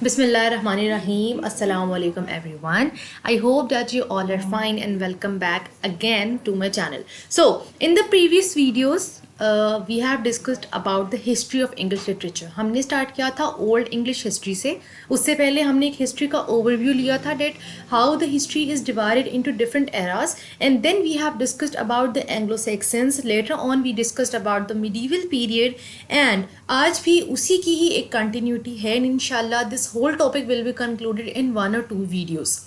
Bismillahirrahmanirrahim. Assalamu alaikum everyone. I hope that you all are fine and welcome back again to my channel. So, in the previous videos, we have discussed about the history of English literature. हमने start किया था old English history से. उससे पहले हमने एक history का overview लिया था that how the history is divided into different eras and then we have discussed about the Anglo Saxons. Later on we discussed about the medieval period and आज भी उसी की ही एक कंटिन्यूटी है एंड इंशाल्लाह this whole topic will be concluded in 1 or 2 videos.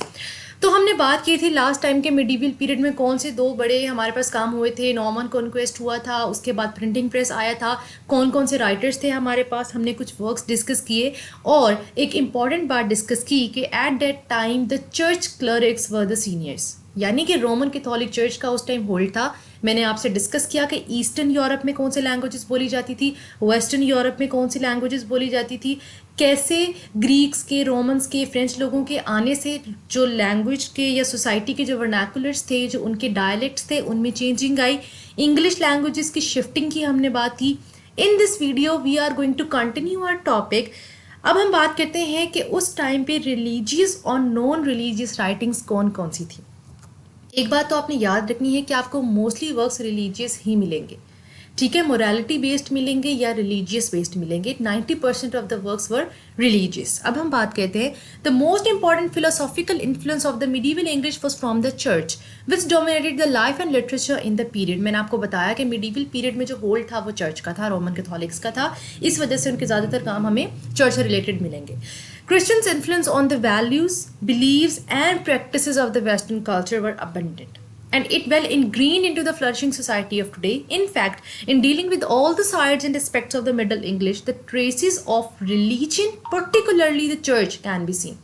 तो हमने बात की थी लास्ट टाइम के मिडीवल पीरियड में कौन से दो बड़े हमारे पास काम हुए थे. नॉर्मन कॉन्क्वेस्ट हुआ था, उसके बाद प्रिंटिंग प्रेस आया था, कौन कौन से राइटर्स थे हमारे पास, हमने कुछ वर्क्स डिस्कस किए और एक इम्पॉर्टेंट बात डिस्कस की कि at that time the church clerics were the seniors, यानी कि रोमन कैथोलिक चर्च का उस टाइम होल्ड था. मैंने आपसे डिस्कस किया कि ईस्टर्न यूरोप में कौन सी लैंग्वेजेस बोली जाती थी, वेस्टर्न यूरोप में कौन सी लैंग्वेजेस बोली जाती थी, कैसे ग्रीक्स के, रोमन्स के, फ्रेंच लोगों के आने से जो लैंग्वेज के या सोसाइटी के जो वर्नाकुलर्स थे, जो उनके डायलेक्ट्स थे, उनमें चेंजिंग आई. इंग्लिश लैंग्वेजेस की शिफ्टिंग की हमने बात की. In this video we are going to continue our topic. अब हम बात करते हैं कि उस टाइम पे रिलीजियस और नॉन रिलीजियस राइटिंग्स कौन कौन सी थी. एक बात तो आपने याद रखनी है कि आपको मोस्टली वर्क्स रिलीजियस ही मिलेंगे, ठीक है. मोरालिटी बेस्ड मिलेंगे या रिलीजियस बेस्ड मिलेंगे. 90% of the works were religious. अब हम बात करते हैं the most important philosophical influence of the medieval English was from the church which dominated the life and literature in the period. मैंने आपको बताया कि मिडीवल पीरियड में जो होल्ड था वो चर्च का था, रोमन कैथोलिक्स का था. इस वजह से उनके ज़्यादातर काम हमें चर्च से रिलेटेड मिलेंगे. Christians' influence on the values, beliefs, and practices of the Western culture were abundant, and it well ingrained into the flourishing society of today. In fact, in dealing with all the sides and aspects of the Middle English, the traces of religion, particularly the church, can be seen.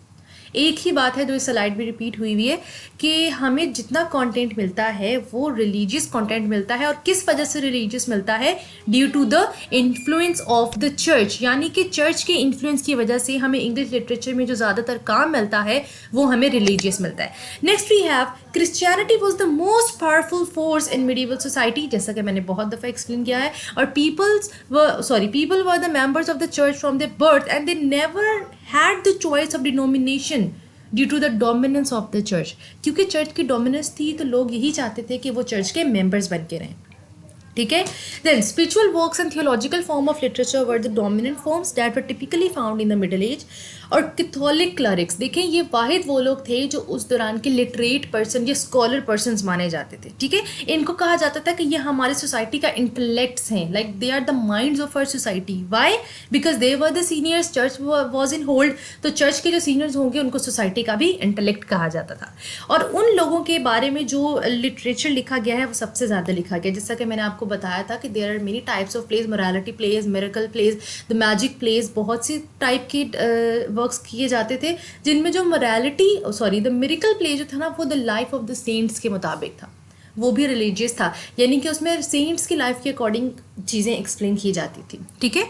एक ही बात है जो इस slide में repeat हुई है कि हमें जितना कंटेंट मिलता है वो रिलीजियस कंटेंट मिलता है. और किस वजह से रिलीजियस मिलता है? Due to the influence of the church, यानी कि चर्च के इन्फ्लुएंस की वजह से हमें इंग्लिश लिटरेचर में जो ज़्यादातर काम मिलता है वो हमें रिलीजियस मिलता है. Next we have Christianity was the most powerful force in medieval society, जैसा कि मैंने बहुत दफ़ा एक्सप्लेन किया है. और people were the members of the church from the birth and they never had the choice of denomination due to the dominance of the church. क्योंकि church की डोमिनेंस थी तो लोग यही चाहते थे कि वो चर्च के मेंबर्स बन के रहें, ठीक है. Then spiritual works and theological form of literature were the dominant forms that were typically found in the middle age. और कैथोलिक क्लरिक्स, देखें ये वाहिद वो लोग थे जो उस दौरान के लिटरेट पर्सन या स्कॉलर पर्सन्स माने जाते थे, ठीक है. इनको कहा जाता था कि ये हमारी सोसाइटी का इंटेलेक्ट्स हैं, like they are the minds of our society. Why? Because they were the seniors, church was in hold. तो चर्च के जो सीनियर्स होंगे उनको सोसाइटी का भी इंटेलेक्ट कहा जाता था. और उन लोगों के बारे में जो लिटरेचर लिखा गया है वो सबसे ज़्यादा लिखा गया, जैसा कि मैंने आपको बताया था कि there are many types of plays, morality plays, miracle plays, the magic plays, बहुत सी टाइप के वर्क्स किए जाते थे जिनमें जो द मिरेकल प्ले जो था ना वो the life of the saints के मुताबिक था, वो भी रिलीजियस था, यानी कि उसमें सेंट्स की लाइफ के अकॉर्डिंग चीज़ें एक्सप्लेन की जाती थी, ठीक है.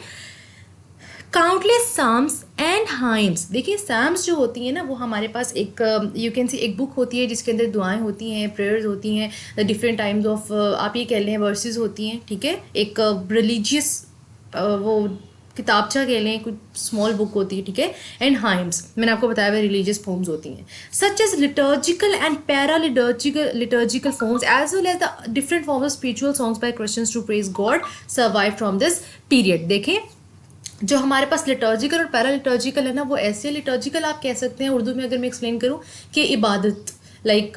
काउंटलेस साम्स एंड हाइम्स, देखिए साम्स जो होती हैं ना वो हमारे पास एक यू कैन सी एक बुक होती है जिसके अंदर दुआएं होती हैं, प्रेयर्स होती हैं, डिफरेंट टाइम्स ऑफ आप ये कह लें वर्सेस होती हैं, ठीक है. एक रिलीजियस वो किताबचा कह लें, कुछ स्मॉल बुक होती है, ठीक है. एंड हाइम्स मैंने आपको बताया हुआ रिलीजियस फॉर्म्स होती हैं, such as liturgical and para liturgical forms as well as the different forms of spiritual songs by Christians to praise God survive from this period. देखें जो हमारे पास लिटर्जिकल और पैरा लिटर्जिकल है ना वो ऐसे लिटर्जिकल आप कह सकते हैं उर्दू में अगर मैं एक्सप्लेन करूँ कि इबादत, लाइक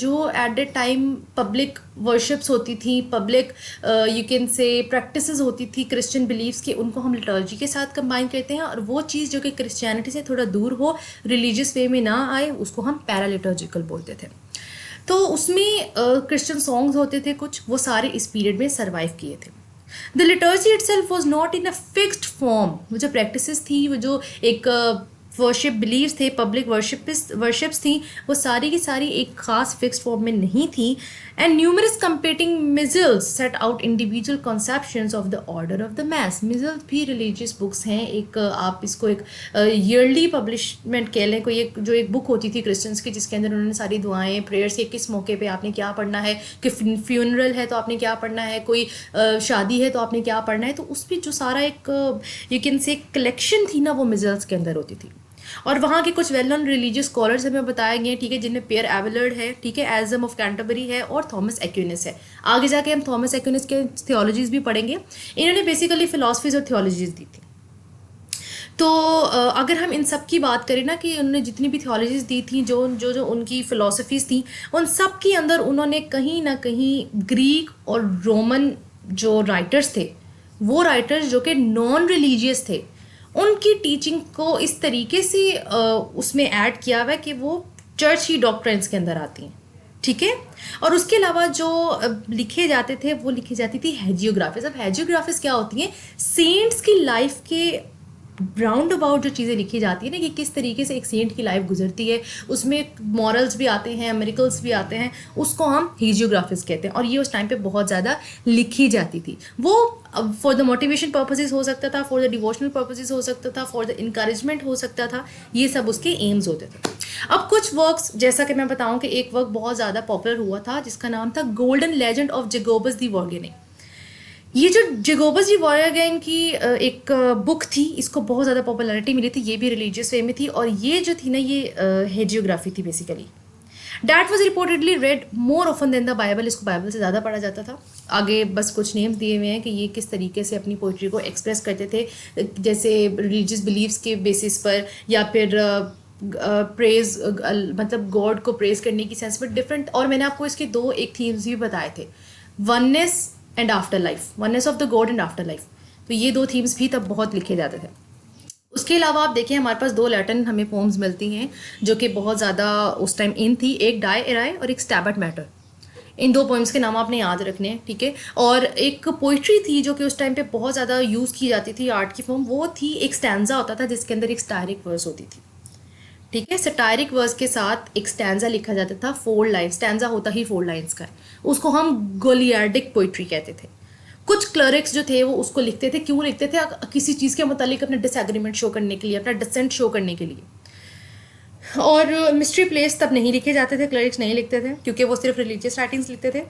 जो at that time public worships होती थी, पब्लिक यू कैन से प्रैक्टिसेस होती थी क्रिश्चियन बिलीव्स के, उनको हम लिटर्जी के साथ कंबाइन करते हैं. और वो चीज़ जो कि क्रिश्चियनिटी से थोड़ा दूर हो, रिलीजियस वे में ना आए, उसको हम पैरा लिटर्जिकल बोलते थे. तो उसमें क्रिश्चियन सॉन्ग्स होते थे कुछ, वो सारे इस पीरियड में सर्वाइव किए थे. The liturgy itself was not in a fixed form, वो जो प्रैक्टिसेस थी, वो जो एक वर्शिप बिलीव्स थे, पब्लिक वर्शिप्स थी, वो सारी की सारी एक खास फिक्स्ड फॉर्म में नहीं थी. And numerous competing missals set out individual conceptions of the order of the mass. Missals भी रिलीजियस बुक्स हैं. एक आप इसको एक ईयरली पब्लिशमेंट कह लें. कोई एक जो एक बुक होती थी क्रिश्चियंस की, जिसके अंदर उन्होंने सारी दुआएं, प्रेयर्स के किस मौके पे आपने क्या पढ़ना है, कि फ्यूनरल है तो आपने क्या पढ़ना है, कोई शादी है तो आपने क्या पढ़ना है, तो उस पर जो सारा एक यू कैन से कलेक्शन थी ना, वो मिजल्स के अंदर होती थी. और वहाँ के कुछ वेल नोन रिलीजियस स्कॉलर्स हमें बताए गए हैं, ठीक है, जिनमें पियर एवेलर्ड है, ठीक है, एल्ज़म ऑफ कैंटरबरी है, और थॉमस एक्विनस है. आगे जाके हम थॉमस एक्विनस के थियोलॉजीज भी पढ़ेंगे. इन्होंने बेसिकली फिलॉसफीज और थियोलॉजीज दी थी. तो अगर हम इन सब की बात करें ना, कि उन्होंने जितनी भी थियोलॉजीज दी थी, जो जो जो उनकी फ़िलासफ़ीज़ थी, उन सब के अंदर उन्होंने कहीं ना कहीं ग्रीक और रोमन जो राइटर्स थे, वो राइटर्स जो कि नॉन रिलीजियस थे, उनकी टीचिंग को इस तरीके से उसमें ऐड किया हुआ है कि वो चर्च की डॉक्ट्रिन्स के अंदर आती हैं, ठीक है. और उसके अलावा जो लिखे जाते थे, वो लिखी जाती थी हैजियोग्राफीज. अब हैजियोग्राफीज क्या होती हैं? सेंट्स की लाइफ के राउंड अबाउट जो चीज़ें लिखी जाती है ना, कि किस तरीके से एक सेंट की लाइफ गुजरती है, उसमें मॉरल्स भी आते हैं, मिरेकल्स भी आते हैं, उसको हम हेजियोग्राफिस कहते हैं. और ये उस टाइम पे बहुत ज़्यादा लिखी जाती थी. वो फॉर द मोटिवेशन पर्पसेस हो सकता था, फॉर द डिवोशनल पर्पसेस हो सकता था, फॉर द इनकरेजमेंट हो सकता था. ये सब उसके एम्स होते थे. अब कुछ वर्क्स, जैसा कि मैं बताऊं कि एक वर्क बहुत ज़्यादा पॉपुलर हुआ था, जिसका नाम था गोल्डन लेजेंड ऑफ जेकोबस दी वॉर्गेने. ये जो जेकोबस दी वॉर्गेन की एक बुक थी, इसको बहुत ज़्यादा पॉपुलैरिटी मिली थी. ये भी रिलीजियस वे में थी, और ये जो थी ना, ये हेजियोग्राफी थी basically. That was reportedly read more often than the Bible. इसको बाइबल से ज़्यादा पढ़ा जाता था. आगे बस कुछ नेम्स दिए हुए हैं कि ये किस तरीके से अपनी पोइट्री को एक्सप्रेस करते थे, जैसे रिलीजियस बिलीव्स के बेसिस पर, या फिर प्रेज मतलब गॉड को प्रेज करने की सेंस में डिफरेंट. और मैंने आपको इसके दो एक थीम्स भी बताए थे, oneness and after life, oneness of the God and after life. तो ये दो थीम्स भी तब बहुत लिखे जाते थे. उसके अलावा आप देखें, हमारे पास दो लैटिन हमें पोम्स मिलती हैं जो कि बहुत ज़्यादा उस टाइम इन थी. एक डाई एराई और एक स्टैबट मैटर. इन दो पोइम्स के नाम आपने याद रखने हैं, ठीक है. और एक पोइट्री थी जो कि उस टाइम पे बहुत ज़्यादा यूज़ की जाती थी आर्ट की फॉर्म. वो थी, एक स्टैंजा होता था जिसके अंदर एक स्टायरिक वर्स होती थी, ठीक है. सटायरिक वर्स के साथ एक स्टैंजा लिखा जाता था. 4 लाइन स्टैंजा होता ही 4 लाइन्स का है. उसको हम गोलियार्डिक पोइट्री कहते थे. कुछ क्लरिक्स जो थे वो उसको लिखते थे. क्यों लिखते थे? किसी चीज़ के मुतालिक अपना डिसएग्रीमेंट शो करने के लिए, अपना डिसेंट शो करने के लिए. और मिस्ट्री प्लेस तब नहीं लिखे जाते थे, क्लरिक्स नहीं लिखते थे, क्योंकि वो सिर्फ रिलीजियस राइटिंग्स लिखते थे.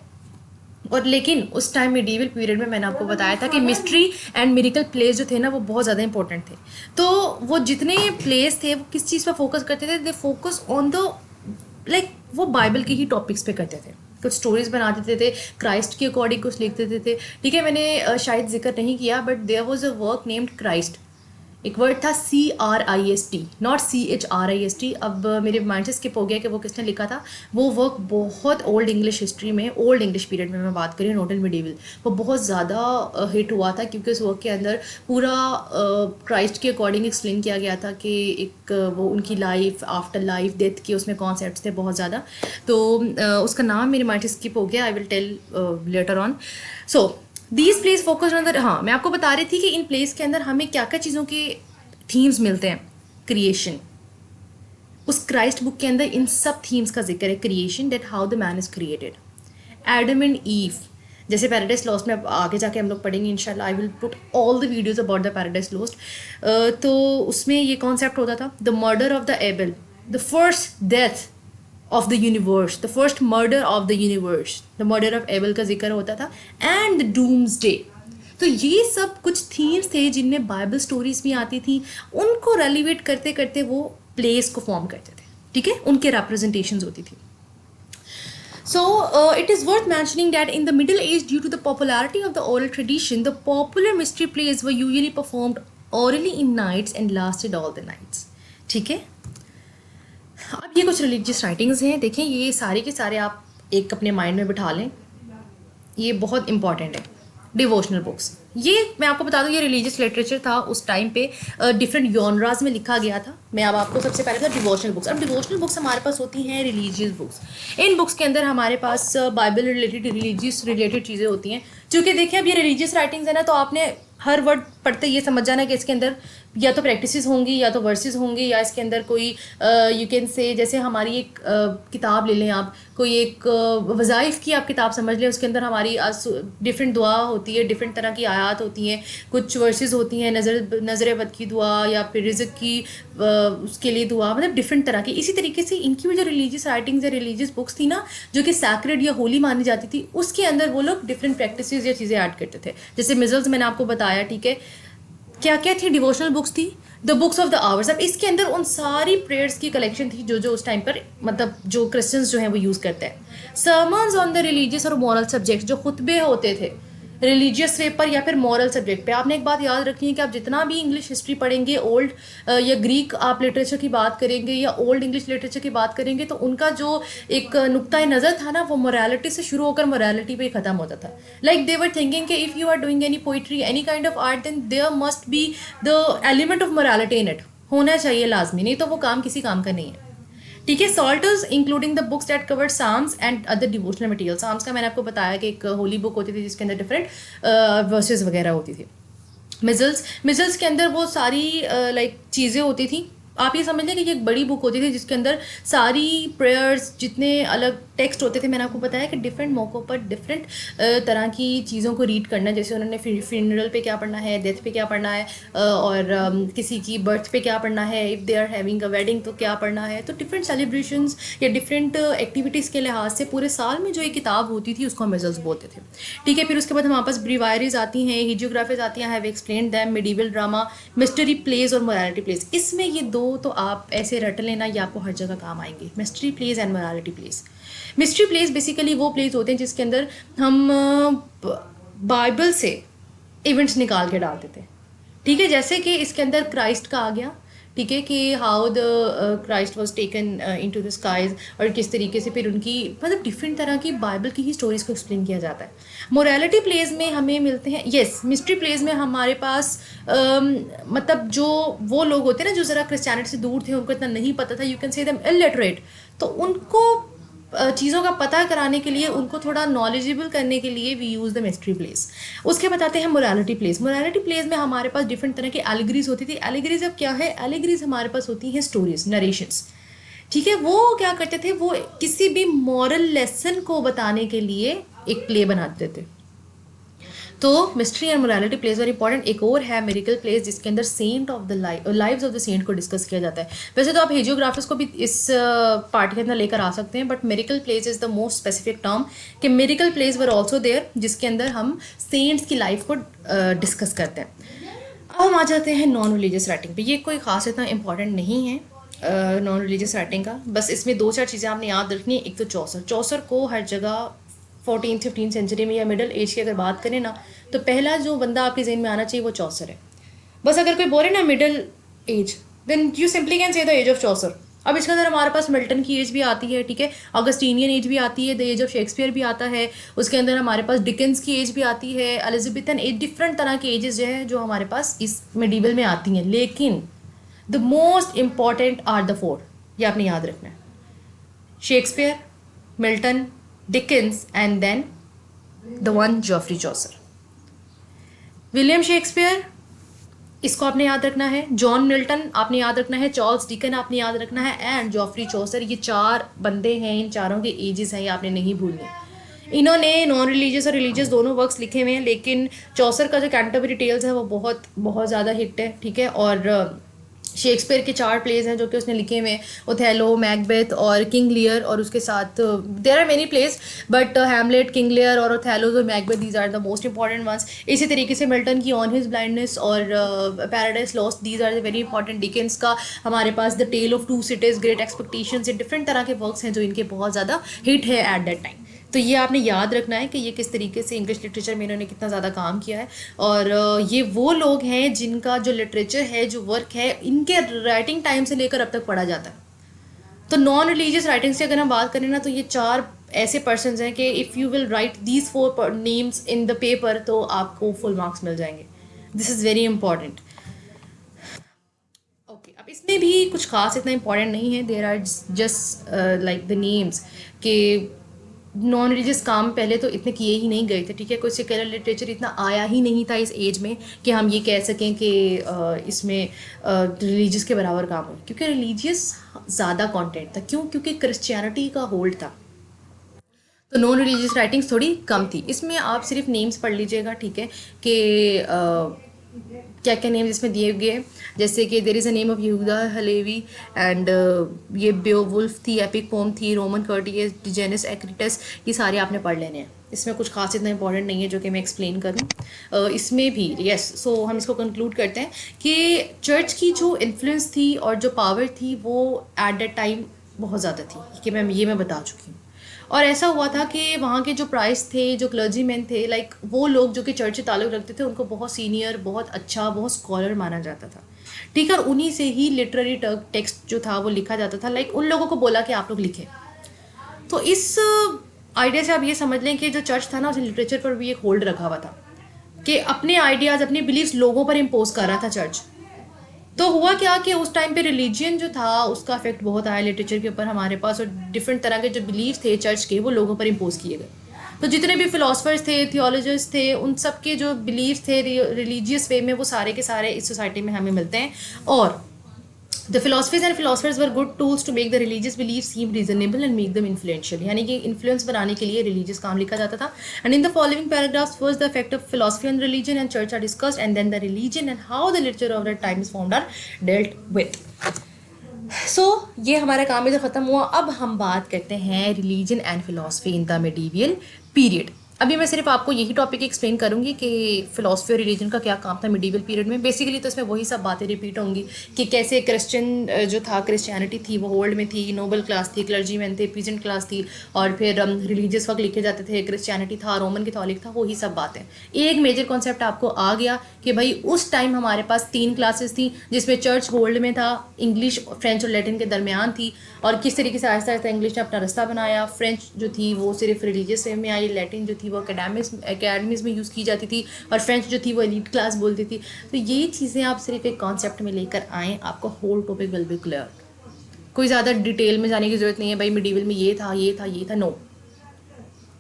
और लेकिन उस टाइम मिडीवल पीरियड में मैंने आपको बताया था कि मिस्ट्री एंड मिरेकल प्लेस जो थे ना, वो बहुत ज़्यादा इंपॉर्टेंट थे. तो वो जितने प्लेस थे, वो किस चीज़ पर फोकस करते थे? They focus on the like, वो बाइबल के ही टॉपिक्स पे करते थे. कुछ स्टोरीज बना देते थे, क्राइस्ट के अकॉर्डिंग कुछ लिख देते थे, ठीक है. मैंने शायद जिक्र नहीं किया, but there was a work named Christ. एक वर्ड था CRIST, नॉट CHRIST. अब मेरे माइंड से स्किप हो गया कि वो किसने लिखा था. वो वर्क बहुत ओल्ड इंग्लिश हिस्ट्री में, ओल्ड इंग्लिश पीरियड में मैं बात करी, नॉट इन मिडीवल, वो बहुत ज़्यादा हिट हुआ था, क्योंकि उस वर्क के अंदर पूरा क्राइस्ट के अकॉर्डिंग एक्सप्लेन किया गया था कि एक वो उनकी लाइफ, आफ्टर लाइफ, डेथ के उसमें कॉन्सेप्ट्स थे बहुत ज़्यादा. तो उसका नाम मेरे माइंड से स्किप हो गया. I will tell later on. So these plays focus on the, हाँ, मैं आपको बता रही थी कि इन प्लेस के अंदर हमें क्या क्या चीज़ों के थीम्स मिलते हैं. क्रिएशन, उस क्राइस्ट बुक के अंदर इन सब थीम्स का जिक्र है. Creation, that how the man is created. Adam and ewe, जैसे पैराडाइज लॉस्ट में अब आगे जाके हम लोग पढ़ेंगे इंशाल्लाह. I will put all the videos about the paradise lost. तो उसमें ये कॉन्सेप्ट होता था, the murder of the able, the first death of the universe, the first murder of the universe, the murder of able का जिक्र होता था. And the doomsday. तो ये सब कुछ थीम्स थे जिनमें बाइबल स्टोरीज भी आती थी. उनको रेलिवेट करते करते वो प्लेस को फॉर्म करते थे, ठीक है. उनके रिप्रेजेंटेशंस होती थी. So it is worth mentioning that in the Middle Age, due to the popularity of the oral tradition, the popular mystery plays were usually performed orally in nights and lasted all the nights. ठीक है. अब ये कुछ religious writings हैं. देखें, ये सारे के सारे आप एक अपने माइंड में बिठा लें. ये बहुत इंपॉर्टेंट है. डिवोशनल बुक्स, ये मैं आपको बता दूं, ये रिलीजियस लिटरेचर था उस टाइम पे. डिफरेंट जॉनराज में लिखा गया था. मैं अब आपको सबसे पहले था डिवोशनल बुक्स. अब डिवोशनल बुक्स हमारे पास होती हैं रिलीजियस बुक्स. इन बुक्स के अंदर हमारे पास बाइबल रिलेटेड, रिलीजियस रिलेटेड चीज़ें होती हैं. चूँकि देखिए, अब ये रिलीजियस राइटिंग्स है ना, तो आपने हर वर्ड पढ़ते ये समझ जाना कि इसके अंदर या तो प्रैक्टिसेस होंगी या तो वर्सेस होंगे या इसके अंदर कोई यू कैन से, जैसे हमारी एक किताब ले लें आप, कोई एक वज़ाइफ की आप किताब समझ लें, उसके अंदर हमारी डिफरेंट दुआ होती है, डिफरेंट तरह की आयात होती हैं, कुछ वर्सेस होती हैं, नज़र बद की दुआ या फिर रिज़्क की उसके लिए दुआ, मतलब डिफरेंट तरह की। इसी तरीके से इनकी भी जो रिलीजियस राइटिंग्स या रिलीजियस बुक्स थी ना, जो कि सैक्रेड या होली मानी जाती थी, उसके अंदर वो लोग डिफरेंट प्रैक्टिसेस या चीज़ें ऐड करते थे। जैसे मिजल्स मैंने आपको बताया, ठीक है, क्या क्या थी, डिवोशनल बुक्स थी, the books of the hours. अब इसके अंदर उन सारी प्रेयर्स की कलेक्शन थी जो जो उस टाइम पर मतलब जो क्रिश्चियंस जो हैं वो यूज़ करते हैं। सर्मन्स ऑन द रिलीजियस और मॉरल सब्जेक्ट, जो खुतबे होते थे रिलीजियस वे पर या फिर मॉरल सब्जेक्ट पे। आपने एक बात याद रखनी है कि आप जितना भी इंग्लिश हिस्ट्री पढ़ेंगे, ओल्ड या ग्रीक आप लिटरेचर की बात करेंगे या ओल्ड इंग्लिश लिटरेचर की बात करेंगे, तो उनका जो एक नुक्ता नज़र था ना, वो मोरालिटी से शुरू होकर मोरालिटी पे ही ख़त्म होता था। लाइक दे वर थिंकिंग कि if you are doing any poetry, any kind of art, then there must be the element of morality in it, होना चाहिए लाजमी, नहीं तो वो काम किसी काम का नहीं है। ठीक है। Psalters including the books that covered psalms and other devotional material. Psalms का मैंने आपको बताया कि एक होली बुक होती थी जिसके अंदर डिफरेंट वर्सेस वगैरह होती थी। मिजल्स के अंदर वो सारी लाइक चीज़ें होती थी। आप ये समझ लें कि ये एक बड़ी बुक होती थी जिसके अंदर सारी प्रेयर्स, जितने अलग टेक्स्ट होते थे, मैंने आपको बताया कि डिफरेंट मौक़ों पर डिफरेंट तरह की चीज़ों को रीड करना। जैसे उन्होंने फ्यूनरल पे क्या पढ़ना है, डेथ पे क्या पढ़ना है, और किसी की बर्थ पे क्या पढ़ना है, if they are having a wedding तो क्या पढ़ना है। तो डिफरेंट सेलिब्रेशंस या डिफरेंट एक्टिविटीज़ के लिहाज से पूरे साल में जो एक किताब होती थी उसको हम मिजल्स बोलते थे। ठीक है। फिर उसके बाद हमारे पास ब्रीवायरीज आती हैं, हिजियोग्राफीज आती हैं, have explain them, medieval drama, mystery plays और मोरालिटी प्लेज। इसमें ये दो तो आप ऐसे रट लेना, ये आपको हर जगह काम आएंगे, mystery plays and morality plays. Mystery plays basically वो प्लेज होते हैं जिसके अंदर हम बाइबल से इवेंट्स निकाल के डालते थे। ठीक है। जैसे कि इसके अंदर क्राइस्ट का आ गया, ठीक है, कि how the Christ was taken into the skies, और किस तरीके से फिर उनकी मतलब डिफरेंट तरह की बाइबल की ही स्टोरीज को एक्सप्लेन किया जाता है। मोरालिटी प्लेज में हमें मिलते हैं, यस, मिस्ट्री प्लेज में हमारे पास मतलब जो वो लोग होते हैं ना जो ज़रा क्रिश्चियनिटी से दूर थे, उनको इतना नहीं पता था, यू कैन से देम इलिटरेट, तो उनको चीज़ों का पता कराने के लिए, उनको थोड़ा नॉलेजेबल करने के लिए we use the mystery plays. उसके बताते हैं मोरालिटी प्लेस। मोरालिटी प्लेस में हमारे पास डिफरेंट तरह की एलिगरीज होती थी। एलिगरीज अब क्या है, एलिगरीज हमारे पास होती हैं स्टोरीज, नरेशंस। ठीक है। वो क्या करते थे, वो किसी भी मॉरल लेसन को बताने के लिए एक प्ले बनाते थे। तो mystery and morality plays are important. एक और है मेरिकल प्लेस, जिसके अंदर saint of the lives of the saint को डिस्कस किया जाता है। वैसे तो आप हेजियोग्राफर्स को भी इस पार्ट के अंदर लेकर आ सकते हैं, but miracle plays is the most specific term कि miracle plays were also there, जिसके अंदर हम सेंट्स की लाइफ को डिस्कस करते हैं। अब हम आ जाते हैं नॉन रिलीजियस राइटिंग पे। ये कोई खास इतना इंपॉर्टेंट नहीं है नॉन रिलीजियस राइटिंग का, बस इसमें दो चार चीज़ें आपने याद रखनी है। एक तो चौसर को हर जगह 14th-15th सेंचुरी में या मिडल एज की अगर बात करें ना, तो पहला जो बंदा आपके जहन में आना चाहिए वो चौसर है। बस अगर कोई बोले ना middle age, then you simply can say the age of Chaucer. अब इसके अंदर हमारे पास मिल्टन की एज भी आती है, ठीक है, ऑगस्टीनियन एज भी आती है, द एज ऑफ शेक्सपियर भी आता है, उसके अंदर हमारे पास डिकेंस की एज भी आती है, एलिजाबेथन एज, डिफरेंट तरह की एजेस जो है जो हमारे पास इस मिडीवल में आती हैं। लेकिन the most important are the four, ये आपने याद रखना है, Shakespeare, Milton, Dickens and then the one Geoffrey Chaucer. William Shakespeare, इसको आपने याद रखना है, जॉन मिल्टन आपने याद रखना है, चार्ल्स डिकन आपने याद रखना है, एंड जॉफ्री चौसर। ये चार बंदे हैं, इन चारों के एजेस हैं, ये आपने नहीं भूलने। इन्होंने नॉन रिलीजियस और रिलीजियस दोनों वर्क्स लिखे हुए हैं, लेकिन चौसर का जो कैंटरबरी टेल्स है वो बहुत बहुत ज़्यादा हिट है, ठीक है। और शेक्सपियर के 4 प्लेज हैं जो कि उसने लिखे हुए हैं, ओथेलो, मैकबेथ और किंग लियर, और उसके साथ there are many plays, but Hamlet, King Lear और ओथेलो और Macbeth, these are the most important ones. इसी तरीके से मिल्टन की ऑन हिज ब्लाइंडनेस और paradise lost, these are the very important. Dickens का हमारे पास the tale of two cities, great expectations, ये डिफरेंट तरह के वर्क्स हैं जो इनके बहुत ज़्यादा हिट है एट दैट टाइम। तो ये आपने याद रखना है कि ये किस तरीके से इंग्लिश लिटरेचर में इन्होंने कितना ज़्यादा काम किया है, और ये वो लोग हैं जिनका जो लिटरेचर है, जो वर्क है, इनके राइटिंग टाइम से लेकर अब तक पढ़ा जाता है। तो नॉन रिलीजियस राइटिंग से अगर हम बात करें ना, तो ये 4 ऐसे पर्सन हैं कि if you will write these 4 names in the paper तो आपको फुल मार्क्स मिल जाएंगे। This is very important. Okay, अब इसमें भी कुछ खास इतना इंपॉर्टेंट नहीं है, there are just like the names के नॉन रिलीजियस काम पहले तो इतने किए ही नहीं गए थे, ठीक है। कोई सेक्युलर लिटरेचर इतना आया ही नहीं था इस एज में कि हम ये कह सकें कि इसमें रिलीजियस के बराबर काम हो, क्योंकि रिलीजियस ज़्यादा कंटेंट था। क्यों? क्योंकि क्रिश्चियनिटी का होल्ड था, तो नॉन रिलीजियस राइटिंग्स थोड़ी कम थी। इसमें आप सिर्फ नेम्स पढ़ लीजिएगा, ठीक है, कि क्या क्या नेम इसमें दिए गए, जैसे कि there is a name of यहूदा हलेवी एंड ये बेओवुल्फ थी, एपिक पोम थी, रोमन कर्टियस, डिजेनस एक्रिटस, ये सारे आपने पढ़ लेने हैं। इसमें कुछ खास इतना इंपॉर्टेंट नहीं है जो कि मैं एक्सप्लेन करूँ। इसमें भी यस, सो हम इसको कंक्लूड करते हैं कि चर्च की जो इन्फ्लुएंस थी और जो पावर थी वो एट दैट टाइम बहुत ज़्यादा थी, कि मैं बता चुकी हूँ। और ऐसा हुआ था कि वहाँ के जो प्राइस थे, जो क्लर्जी मैन थे, लाइक वो लोग जो कि चर्च से ताल्लुक़ रखते थे, उनको बहुत सीनियर, बहुत अच्छा, बहुत स्कॉलर माना जाता था, ठीक है। और उन्हीं से ही लिटरेरी टेक्स्ट जो था वो लिखा जाता था, लाइक उन लोगों को बोला कि आप लोग लिखें। तो इस आइडिया से आप ये समझ लें कि जो चर्च था ना, उसे लिटरेचर पर भी एक होल्ड रखा हुआ था, कि अपने आइडियाज़, अपने बिलीव्स लोगों पर इम्पोज कर रहा था चर्च। तो हुआ क्या कि उस टाइम पे रिलीजन जो था उसका इफेक्ट बहुत आया लिटरेचर के ऊपर हमारे पास, और डिफरेंट तरह के जो बिलीफ थे चर्च के वो लोगों पर इम्पोज किए गए। तो जितने भी फिलोसफर्स थे, थियोलॉजिस्ट थे, उन सब के जो बिलीफ थे रिलीजियस वे में, वो सारे के सारे इस सोसाइटी में हमें मिलते हैं। और The philosophies and philosophers were good tools to make the religious beliefs seem reasonable and make them influential. यानी कि influence बनाने के लिए religious काम लिखा जाता था. And in the following paragraphs, first the effect of philosophy on religion and church are discussed, and then the religion and how the literature of that time is formed are dealt with. So ये हमारा काम इधर ख़त्म हुआ। अब हम बात करते हैं religion and philosophy in the medieval period. अभी मैं सिर्फ आपको यही टॉपिक एक्सप्लेन करूंगी कि फ़िलासफ़ी और रिलीजन का क्या काम था मिडीवल पीरियड में। बेसिकली तो इसमें वही सब बातें रिपीट होंगी कि कैसे क्रिश्चियन जो था, क्रिश्चियनिटी थी वो होल्ड में थी, नोबल क्लास थी, क्लर्जी मैन थे, पीजेंट क्लास थी, और फिर रिलीजियस वर्क लिखे जाते थे, क्रिश्चियनिटी था, रोमन कैथोलिक था, वही सब बातें। एक मेजर कॉन्सेप्ट आपको आ गया कि भाई उस टाइम हमारे पास 3 क्लासेस थी, जिसमें चर्च होल्ड में था, इंग्लिश, फ्रेंच और लैटिन के दरमियान थी, और किस तरीके से आहिस्ता आहिस्ता इंग्लिश ने अपना रास्ता बनाया। फ्रेंच जो थी वो सिर्फ रिलीजियस वे में आई, लैटिन जो थी वो एकेडमीज़ में यूज़ की जाती थी, और फ्रेंच जो थी वो एलीट क्लास बोलती थी। तो ये चीज़ें आप सिर्फ एक कॉन्सेप्ट में लेकर आएँ, आपको whole topic will be clear. कोई ज़्यादा डिटेल में जाने की ज़रूरत नहीं है भाई मिडीवल में ये था, ये था, ये था, नो।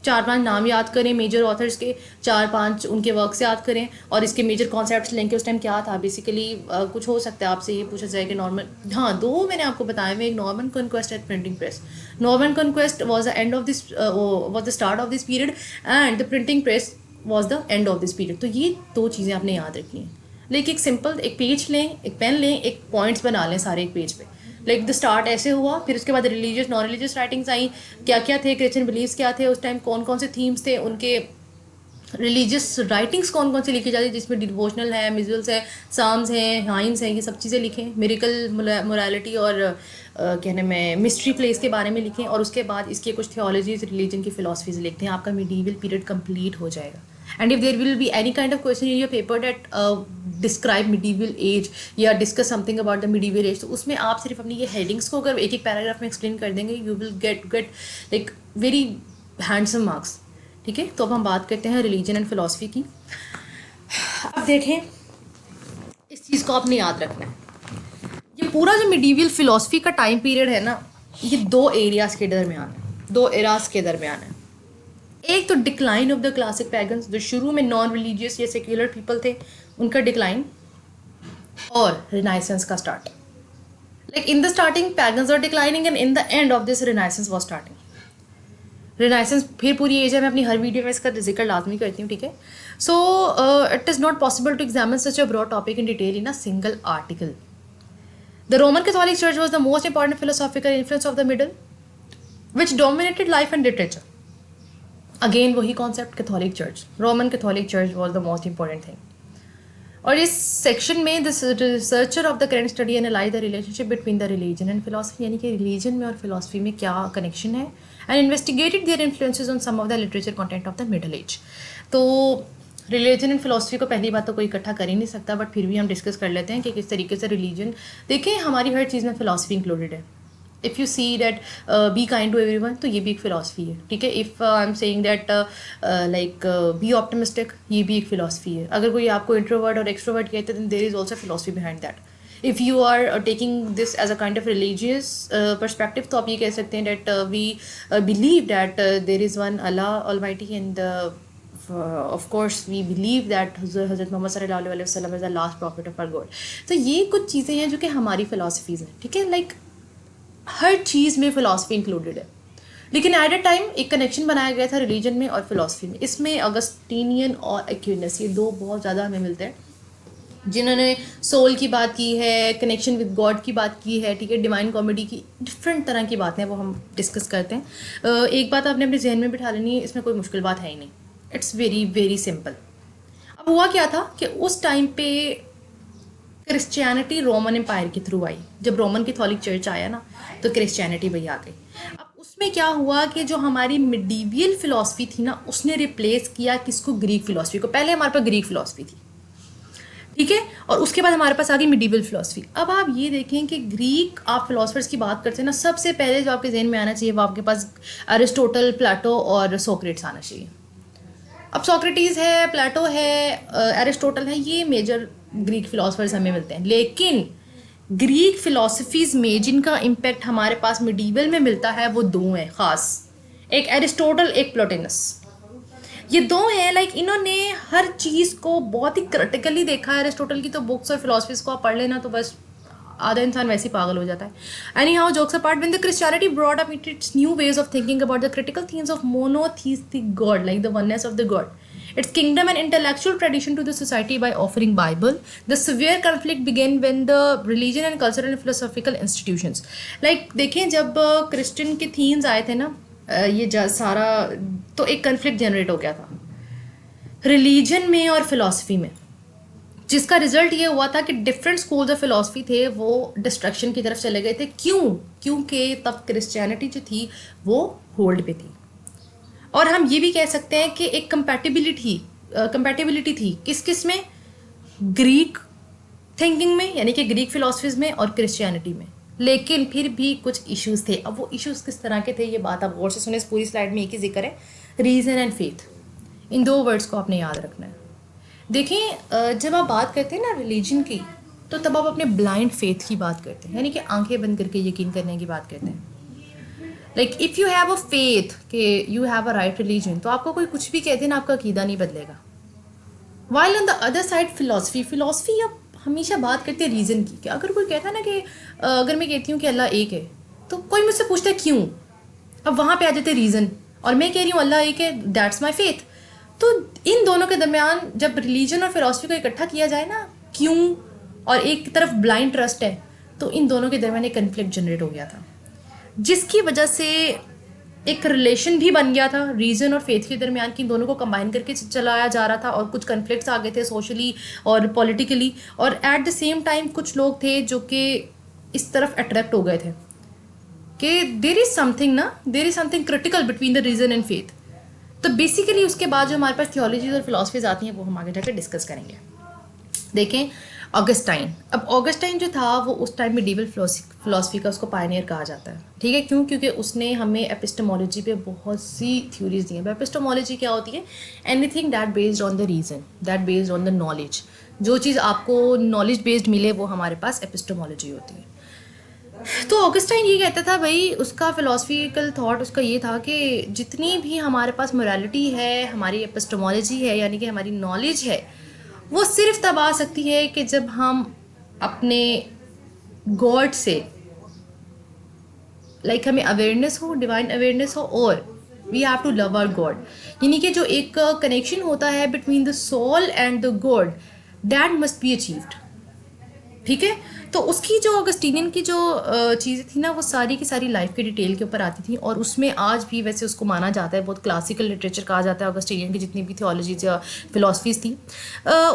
4-5 नाम याद करें मेजर ऑथर्स के, 4-5 उनके वर्क से याद करें, और इसके मेजर कॉन्सेप्ट्स लेंगे उस टाइम क्या था। बेसिकली कुछ हो सकता है आपसे ये पूछा जाए कि नॉर्मन, हाँ 2 मैंने आपको बताया हुए, एक Norman conquest at printing press. Norman conquest was the end of this, was the start of this period, and the printing press was the end of this period. तो ये 2 चीज़ें आपने याद रखनी हैं। लेकिन एक सिंपल एक पेज लें, एक पेन लें, एक पॉइंट्स बना लें सारे एक पेज पे। लाइक द स्टार्ट ऐसे हुआ, फिर उसके बाद रिलीजियस नॉन रिलीजियस राइटिंग्स आई, क्या क्या थे, क्रिश्चियन बिलीव्स क्या थे उस टाइम, कौन कौन से थीम्स थे उनके, रिलीजियस राइटिंग्स कौन कौन सी लिखी जाती है, जिसमें डिवोशनल है, मिजुअल्स है, साम्स हैं, हाइम्स हैं, ये सब चीज़ें लिखें, मिरेकल, मोरालिटी और कहने में मिस्ट्री प्लेस के बारे में लिखें, और उसके बाद इसके कुछ थियोलॉजीज, रिलीजन की फिलोसफीज लिखते हैं। आपका मिडीवल पीरियड कंप्लीट हो जाएगा। And if there will be any kind of question in your paper that describe medieval age या discuss something about the medieval age, तो उसमें आप सिर्फ अपनी ये हेडिंग्स को अगर एक एक पैराग्राफ में एक्सप्लेन कर देंगे, you will get like very handsome marks, ठीक है। तो अब हम बात करते हैं रिलीजन एंड फिलॉसफी की। अब देखें, इस चीज़ को आपने याद रखना है, ये पूरा जो मिडीवल फिलॉसफी का टाइम पीरियड है ना, ये 2 एरियाज़ के दरमियान है, 2 एराज के दरमियान है। एक तो decline of the classic pagans, जो शुरू में नॉन रिलीजियस या सेक्युलर पीपल थे, उनका डिक्लाइन, और रिनाइसेंस का start. Like in the starting pagans are declining, and in the end of this renaissance was starting. Renaissance फिर पूरी एज है, मैं अपनी हर वीडियो में इसका जिक्र लाजमी करती हूँ, ठीक है। So it is not possible to examine such a broad topic in detail in a single article. The Roman Catholic Church was the most important philosophical influence of the middle which dominated life and literature. Again वही concept, Catholic Church, Roman Catholic Church was the most important thing. और इस section में the researcher of the current study analyse the relationship between the religion and philosophy, यानी कि religion में और philosophy में क्या कनेक्शन है, and investigated their influences on some of the literature content of the middle age. तो religion and philosophy को पहली बात तो कोई इकट्ठा कर ही नहीं सकता, बट फिर भी हम डिस्कस कर लेते हैं कि किस तरीके से रिलीजन, देखें हमारी हर चीज़ में फिलोसफी इंक्लूडेड है। If you see that be kind to everyone, तो ये भी एक फ़िलासफ़ी है, ठीक है। If I am saying that like be optimistic, ये भी एक फ़िलासफ़ी है। अगर कोई आपको इंट्रोवर्ट और एक्सट्रोवर्ट कहते हैं, there is also philosophy behind that. If you are taking this as a kind of religious perspective, तो आप ये कह सकते हैं that we believe that there is one अल्लाह almighty and of course we believe that हज़रत मोहम्मद सल्लल्लाहु अलैहि वसल्लम is the last prophet of our God. तो ये कुछ चीज़ें हैं जो कि हमारी फ़िलासफ़ीज़ हैं, ठीक है. लाइक हर चीज़ में फ़िलासफ़ी इंक्लूडेड है, लेकिन एट अ टाइम एक कनेक्शन बनाया गया था रिलीजन में और फिलॉसफी में. इसमें अगस्टीनियन और एक्विनस, ये दो बहुत ज़्यादा हमें मिलते हैं, जिन्होंने सोल की बात की है, कनेक्शन विद गॉड की बात की है, ठीक है, डिवाइन कॉमेडी की, डिफरेंट तरह की बातें वो हम डिस्कस करते हैं. एक बात आपने अपने जहन में बिठा लेनी है, इसमें कोई मुश्किल बात है ही नहीं. It's very very simple. अब हुआ क्या था कि उस टाइम पे क्रिश्चियनिटी रोमन एम्पायर के थ्रू आई. जब रोमन कैथोलिक चर्च आया ना, तो क्रिश्चियनिटी वही आ गई. अब उसमें क्या हुआ कि जो हमारी मिडीवियल फिलॉसफी थी ना, उसने रिप्लेस किया किसको, ग्रीक फिलॉसफी को. पहले हमारे पास ग्रीक फिलॉसफी थी, ठीक है, और उसके बाद हमारे पास आ गई मिडीवल फिलॉसफी. अब आप ये देखें कि ग्रीक आप फिलोसफर्स की बात करते हैं ना, सबसे पहले जो आपके जहन में आना चाहिए वो आपके पास अरिस्टोटल, प्लेटो और सोक्रेट्स आना चाहिए. अब सोक्रेटिस है, प्लेटो है, अरिस्टोटल है, ये मेजर ग्रीक फिलोसफर्स हमें मिलते हैं. लेकिन ग्रीक फिलोसफीज में जिनका इम्पैक्ट हमारे पास मिडीवल में मिलता है वो दो हैं ख़ास, एक एरिस्टोटल, एक प्लोटिनस. ये दो हैं, लाइक इन्होंने हर चीज़ को बहुत ही क्रिटिकली देखा है. एरिस्टोटल की तो बुक्स और फिलोसफीज को आप पढ़ लेना तो बस आधा इंसान वैसे ही पागल हो जाता है. Any how, jokes apart, when the Christianity brought up it's new ways of thinking about the critical themes of monotheistic God, like the oneness of the God, its kingdom and intellectual tradition to the society by offering Bible. The severe conflict began when the religion and cultural and philosophical institutions, like देखें जब Christian के themes आए थे ना, ये सारा तो एक कन्फ्लिक्ट जनरेट हो गया था रिलीजन में और फिलॉसफी में, जिसका रिजल्ट ये हुआ था कि डिफरेंट स्कूल्स ऑफ फिलॉसफी थे वो डिस्ट्रक्शन की तरफ चले गए थे. क्यों? क्योंकि तब क्रिश्चियनिटी जो थी वो होल्ड पे थी. और हम ये भी कह सकते हैं कि एक कंपैटिबिलिटी थी किस किस में, ग्रीक थिंकिंग में, यानी कि ग्रीक फिलॉसफीज में और क्रिश्चियनिटी में. लेकिन फिर भी कुछ इश्यूज थे. अब वो इश्यूज किस तरह के थे, ये बात आप गौर से सुने. इस पूरी स्लाइड में एक ही जिक्र है, रीज़न एंड फेथ. इन दो वर्ड्स को आपने याद रखना है. देखें, जब आप बात करते हैं ना रिलीजन की, तो तब आप अपने ब्लाइंड फेथ की बात करते हैं, यानी कि आंखें बंद करके यकीन करने की बात करते हैं. Like if you have a faith कि you have a right religion, तो आपको कोई कुछ भी कहते हैं ना, आपका अकीदा नहीं बदलेगा. While on the other side philosophy अब हमेशा बात करते हैं रीज़न की. कि अगर कोई कहता है ना कि अगर मैं कहती हूँ कि अल्लाह एक है, तो कोई मुझसे पूछता है क्यों, अब वहाँ पे आ जाते रीज़न, और मैं कह रही हूँ अल्लाह एक है, दैट्स माई फेथ. तो इन दोनों के दरमियान जब रिलीजन और फिलॉसफी को इकट्ठा किया जाए ना, क्यों और एक तरफ ब्लाइंड ट्रस्ट है, तो इन दोनों के दरमियान एक कन्फ्लिक्ट जनरेट हो गया था, जिसकी वजह से एक रिलेशन भी बन गया था रीज़न और फेथ के दरमियान, कि इन दोनों को कंबाइन करके चलाया जा रहा था. और कुछ कन्फ्लिक्ट्स आ गए थे सोशली और पॉलिटिकली, और एट द सेम टाइम कुछ लोग थे जो कि इस तरफ अट्रैक्ट हो गए थे कि there is something critical between the reason and faith. तो बेसिकली उसके बाद जो हमारे पास थियोलॉजीज और फिलॉसफीज आती हैं वो हम आगे जाकर डिस्कस करेंगे. देखें, ऑगस्टाइन. अब ऑगस्टाइन जो था वो उस टाइम मिडीवल फिलॉसफी का उसको पायनियर कहा जाता है, ठीक है. क्यों? क्योंकि उसने हमें एपिस्टेमोलॉजी पे बहुत सी थ्योरीज दी हैं. एपिस्टेमोलॉजी क्या होती है? Anything that based on the reason, that based on the knowledge. जो चीज़ आपको नॉलेज बेस्ड मिले वो हमारे पास एपिस्टेमोलॉजी होती है. तो ऑगस्टाइन ये कहता था भाई, उसका फिलोसफिकल थॉट उसका ये था कि जितनी भी हमारे पास मोरालिटी है, हमारी एपिस्टेमोलॉजी है, यानी कि हमारी नॉलेज है, वो सिर्फ तब आ सकती है कि जब हम अपने गॉड से लाइक हमें अवेयरनेस हो, डिवाइन अवेयरनेस हो, और we have to love our God. यानी कि जो एक कनेक्शन होता है between the soul and the God, that must be achieved, ठीक है. तो उसकी जो ऑगस्टीनियन की जो चीज़ें थी ना, वो सारी की सारी लाइफ के डिटेल के ऊपर आती थी. और उसमें आज भी वैसे उसको माना जाता है, बहुत क्लासिकल लिटरेचर कहा जाता है ऑगस्टीनियन की जितनी भी थियोलॉजीज या फिलोसफीज थी.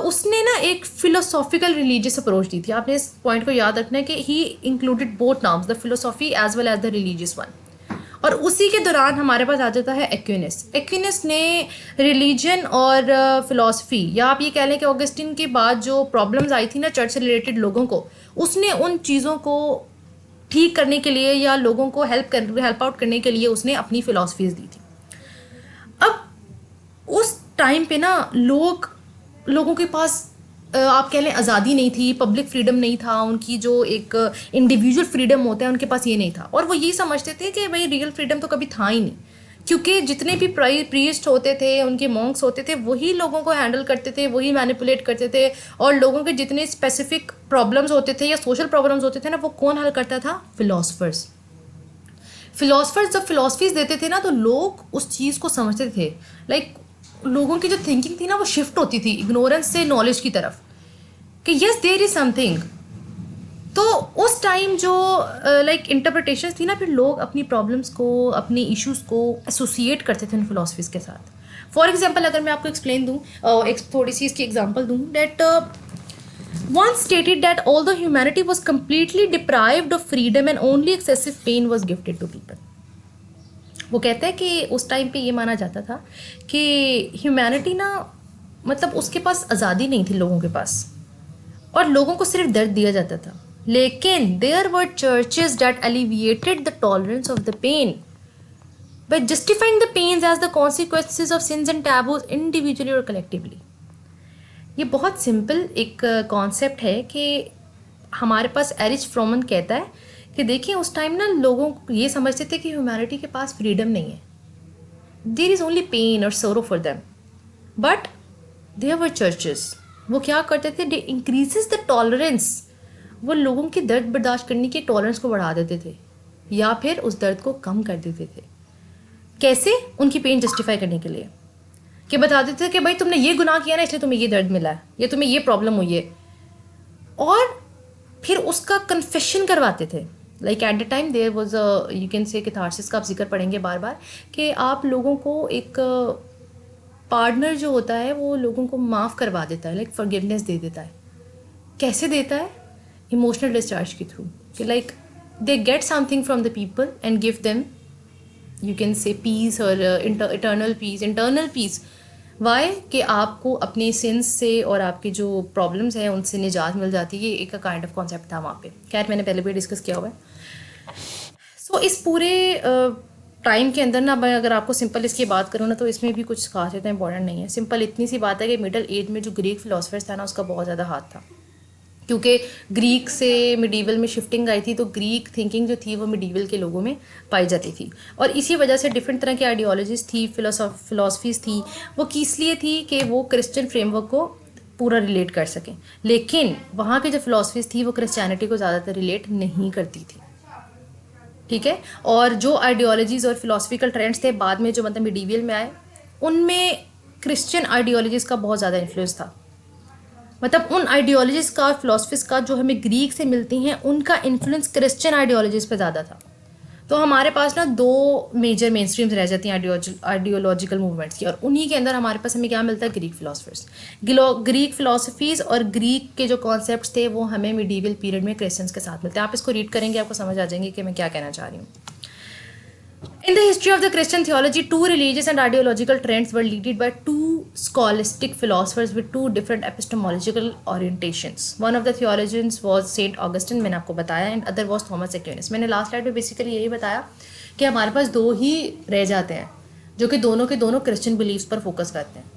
उसने ना एक फिलोसॉफिकल रिलीजियस अप्रोच दी थी. आपने इस पॉइंट को याद रखना है कि he included both terms, the philosophy as well as the religious one. और उसी के दौरान हमारे पास आ जाता है एक्विनस. एक्विनस ने रिलीजन और फिलॉसफी, या आप ये कह लें कि ऑगस्टिन के बाद जो प्रॉब्लम्स आई थी ना चर्च से रिलेटेड लोगों को, उसने उन चीज़ों को ठीक करने के लिए या लोगों को हेल्प आउट करने के लिए उसने अपनी फिलॉसफीज दी थी. अब उस टाइम पे ना लोगों के पास आप कह लें आज़ादी नहीं थी, पब्लिक फ्रीडम नहीं था, उनकी जो एक इंडिविजुअल फ्रीडम होता है उनके पास ये नहीं था। और वो यही समझते थे कि भाई रियल फ्रीडम तो कभी था ही नहीं, क्योंकि जितने भी प्रीस्ट होते थे, उनके मॉन्क्स होते थे, वही लोगों को हैंडल करते थे, वही मैनिपुलेट करते थे। और लोगों के जितने स्पेसिफिक प्रॉब्लम्स होते थे या सोशल प्रॉब्लम्स होते थे ना, वो कौन हल करता था? फिलोसफर्स। फिलोसफर्स जब फिलोसफीज देते थे ना, तो लोग उस चीज़ को समझते थे। लाइक लोगों की जो थिंकिंग थी ना, वो शिफ्ट होती थी इग्नोरेंस से नॉलेज की तरफ, कि यस देयर इज समथिंग। तो उस टाइम जो लाइक इंटरप्रिटेशन थी ना, फिर लोग अपनी प्रॉब्लम्स को, अपनी इश्यूज को एसोसिएट करते थे उन फिलोसफीज के साथ। फॉर एग्जाम्पल अगर मैं आपको एक्सप्लेन दूँ, एक थोड़ी सी इसकी एग्जाम्पल दूँ, date one stated that although humanity was completely deprived of freedom and only excessive pain was gifted to people. वो कहता है कि उस टाइम पे ये माना जाता था कि ह्यूमैनिटी ना, मतलब उसके पास आज़ादी नहीं थी लोगों के पास, और लोगों को सिर्फ दर्द दिया जाता था। लेकिन there were churches that alleviated the tolerance of the pain by justifying the pains as the consequences of sins and taboos individually or collectively. ये बहुत सिंपल एक कॉन्सेप्ट है कि हमारे पास एरिच फ्रोमन कहता है कि देखिए उस टाइम ना लोगों ये समझते थे कि ह्यूमैनिटी के पास फ्रीडम नहीं है, देयर इज़ ओनली पेन और sorrow for them, but there were churches. वो क्या करते थे? They increases the tolerance. वो लोगों की दर्द बर्दाश्त करने की टॉलरेंस को बढ़ा देते थे, या फिर उस दर्द को कम कर देते थे। कैसे? उनकी पेन जस्टिफाई करने के लिए, कि बता देते थे कि भाई तुमने ये गुनाह किया ना, इसलिए तुम्हें ये दर्द मिला है, या तुम्हें ये प्रॉब्लम हुई है, और फिर उसका कन्फेशन करवाते थे। Like at the time there was you can say catharsis का आप जिक्र पढ़ेंगे बार बार, कि आप लोगों को एक पार्टनर जो होता है वो लोगों को माफ़ करवा देता है, लाइक फॉरगिवनेस दे देता है। कैसे देता है? इमोशनल डिस्चार्ज के थ्रू, कि like they get something from the people and give them you can say peace और इंटरनल पीस। वाई? कि आपको अपने सिंस से और आपकी जो प्रॉब्लम्स हैं उनसे निजात मिल जाती है। ये एक काइंड ऑफ कॉन्सेप्ट था वहाँ पे। खैर मैंने पहले भी डिस्कस किया हुआ है। सो इस पूरे टाइम के अंदर ना, मैं अगर आपको सिंपल इसकी बात करूँ ना, तो इसमें भी कुछ खास इतना इंपॉर्टेंट नहीं है। सिंपल इतनी सी बात है कि मिडल एज में जो ग्रीक फिलोसफर्स था ना, उसका बहुत ज़्यादा हाथ था, क्योंकि ग्रीक से मिडीवल में शिफ्टिंग आई थी, तो ग्रीक थिंकिंग जो थी वो मिडीवल के लोगों में पाई जाती थी। और इसी वजह से डिफरेंट तरह की आइडियोलॉजीज थी, फिलोसफीज थी, वो किस लिए थी? कि वो क्रिश्चियन फ्रेमवर्क को पूरा रिलेट कर सकें। लेकिन वहाँ की जो फिलोसफीज थी वो क्रिश्चियनिटी को ज़्यादातर रिलेट नहीं करती थी, ठीक है। और जो आइडियोलॉजीज़ और फिलोसफिकल ट्रेंड्स थे बाद में, जो मतलब मिडीवल में आए, उनमें क्रिश्चियन आइडियोलॉजीज़ का बहुत ज़्यादा इन्फ्लुएंस था। मतलब उन आइडियोलॉजीज का, फिलोसफीज का जो हमें ग्रीक से मिलती हैं, उनका इन्फ्लुएंस क्रिश्चियन आइडियोलॉजीज पे ज़्यादा था। तो हमारे पास ना दो मेजर मेन स्ट्रीम्स रह जाती हैं आइडियोलॉजिकल मूवमेंट्स की, और उन्हीं के अंदर हमारे पास हमें क्या मिलता है? ग्रीक फिलोसफर्स, ग्रीक फिलोसफीज और ग्रीक के जो कॉन्सेप्ट्स थे वो हमें मिडीवल पीरियड में क्रिश्चियंस के साथ मिलते हैं। आप इसको रीड करेंगे, आपको समझ आ जाएंगे कि मैं क्या कहना चाह रही हूँ। In the history of the Christian theology, two religious and ideological trends were led by two scholastic philosophers with two different epistemological orientations. One of the theologians was Saint Augustine, मैंने आपको बताया, and other was Thomas Aquinas. मैंने last slide में basically यही बताया कि हमारे पास दो ही रह जाते हैं जो कि दोनों के दोनों क्रिश्चियन बिलीव्स पर फोकस करते हैं,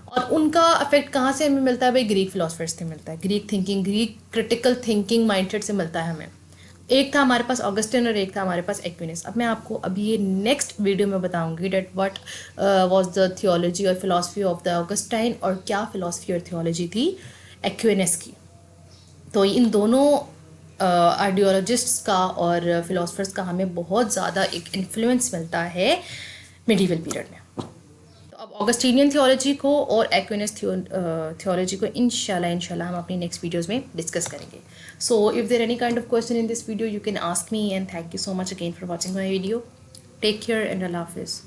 और उनका इफेक्ट कहाँ से हमें मिलता है? भाई ग्रीक फिलोसफर्स से मिलता है, Greek thinking, Greek critical thinking mindset से मिलता है हमें। एक था हमारे पास ऑगस्टिन और एक था हमारे पास एक्विनस। अब मैं आपको अभी ये नेक्स्ट वीडियो में बताऊंगी that what was the theology और फिलॉसफी ऑफ द ऑगस्टाइन, और क्या फिलॉसफी और थियोलॉजी थी एक्विनस की। तो इन दोनों आइडियोलॉजिस्ट्स का और फिलोसफर्स का हमें बहुत ज़्यादा एक इन्फ्लुएंस मिलता है मिडीवल पीरियड में। तो अब ऑगस्टीनियन थियोलॉजी को और एक्विनस थियोलॉजी को इंशाल्लाह हम अपनी नेक्स्ट वीडियोज़ में डिस्कस करेंगे। So if there any kind of question in this video, you can ask me, and thank you so much again for watching my video. Take care and Allah Hafiz.